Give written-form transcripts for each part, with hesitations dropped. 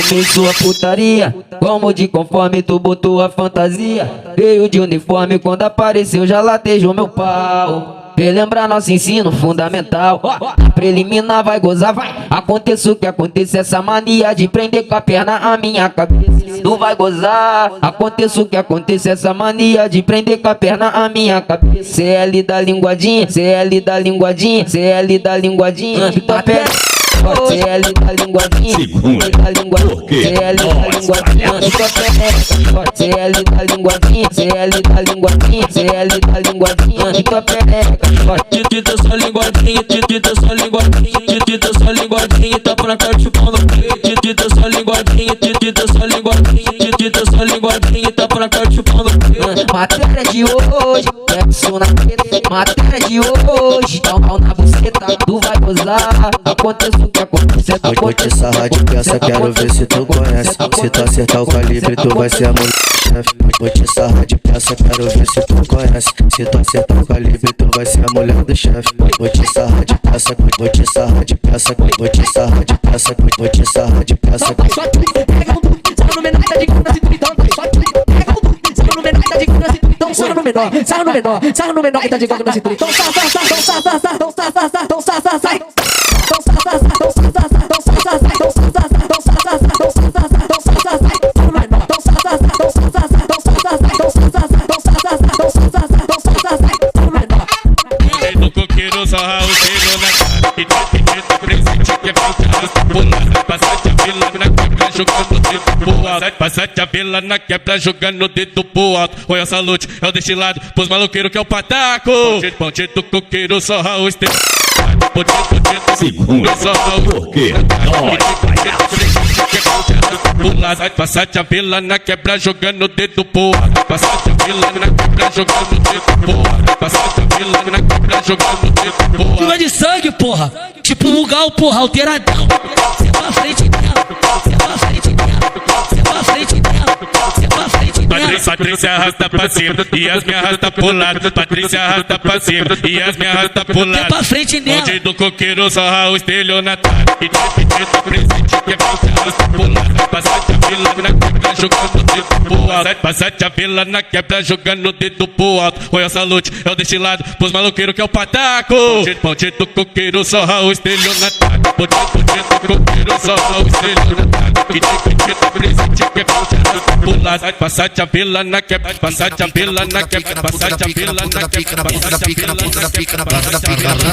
Começou a putaria, como de conforme tu botou a fantasia. Veio de uniforme, quando apareceu já latejou meu pau. Relembrar nosso ensino fundamental. Na preliminar vai gozar, vai. Aconteça o que aconteça, essa mania de prender com a perna a minha cabeça. Tu vai gozar. Aconteça o que aconteça, essa mania de prender com a perna a minha cabeça. CL da linguadinha, CL da linguadinha, CL da linguadinha. Tua perna. CL da linguadinha, CL da linguadinha, CL da linguadinha, CL da linguadinha, CL da linguadinha, CL da linguadinha, tua perereca. Tita só linguadinha, tita só linguadinha, tita só linguadinha, tá pra cá chupando peito. Tita só linguadinha, tita só linguadinha, tita só linguadinha, tá pra cá chupando peito. Matéria de hoje, sexo na teta. Matéria de hoje, dá um pau na buceta. Tu vai gozar, aconteça o que acontecer. Vou te sarrar de peça, quero ver se tu conhece. Se tu acertar o calibre, tu vai ser a mulher do chefe. Vou te sarrar de peça, quero ver se tu conhece. Se tu acertar o calibre, tu vai ser a mulher do chefe. Vou te sarrar de peça, vou te sarrar de peça, vou te sarrar de peça, vou te sarrar de peça. Só tu pega um duro, sarra no menor, tá de na cintura então. Só tu pega um duro, sarra no menor, tá de na cintura então. Sarra no menor, sarra no menor, sarra no menor que tá de na cintura então. Sai, sai, sai, sai, sai, sai, sai, sai, sai, sai, sai, sai. Do coqueiro só Raul chegou na cara e te presente que é falta pular. Passate a vila na quebra jogando o dedo pro alto. Passate a vila na quebra jogando o dedo pro alto. Royal Salute é o destilado pros maloqueiros que é o pataco. Ponte do coqueiro só Raul este. Segura porque Passate a vila na quebra jogando o dedo pro alto. Passate a vila na quebra jogando o dedo pro alto. Passate a vila na quebra jogando o dedo pro alto. Chuva de sangue, porra. Tipo um gal, porra, alteradão. Cê pra frente dela, cê pra frente dela, cê pra frente dela, cê pra frente dela. Patrícia arrasta pra cima e as minhas arrasta pro lado. Patrícia arrasta pra cima e as minhas arrasta pro lado. Cê pra frente nela. Onde do coqueiro só Raul estelionatário. E te presente que é falta arrasta pro lado. Passate a vila na quebra jogando o dedo pro alto. Passate a vila na quebra jogando o dedo pro alto. Royal Salute é o destilado pros maloqueiros que é o pataco. Ponte do coqueiro só Raul estelionatário. Ponte do coqueiro só Raul estelionatário. E te presente que é falta arrasta pro lado. Passate a vila na quebra, passate a vila na quebra, passate a vila na quebra, passate a vila na quebra, passate a vila na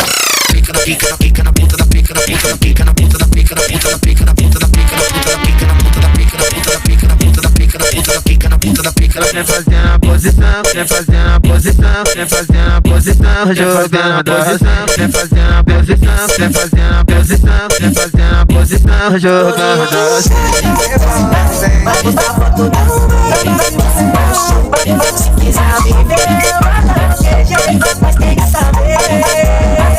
pica na pica na pica na puta da pica na puta da pica na puta da pica na puta da pica na puta da pica na puta da pica na puta da pica na puta da pica na puta da pica na puta da pica na puta da pica. Vem fazendo a posição, vem fazendo a posição, vem fazendo a posição, jogando a posição, vem fazendo a posição, vem fazendo a posição, vem fazendo a posição, jogando a posição. Vai botar foto da se quiser viver, mas tem que saber.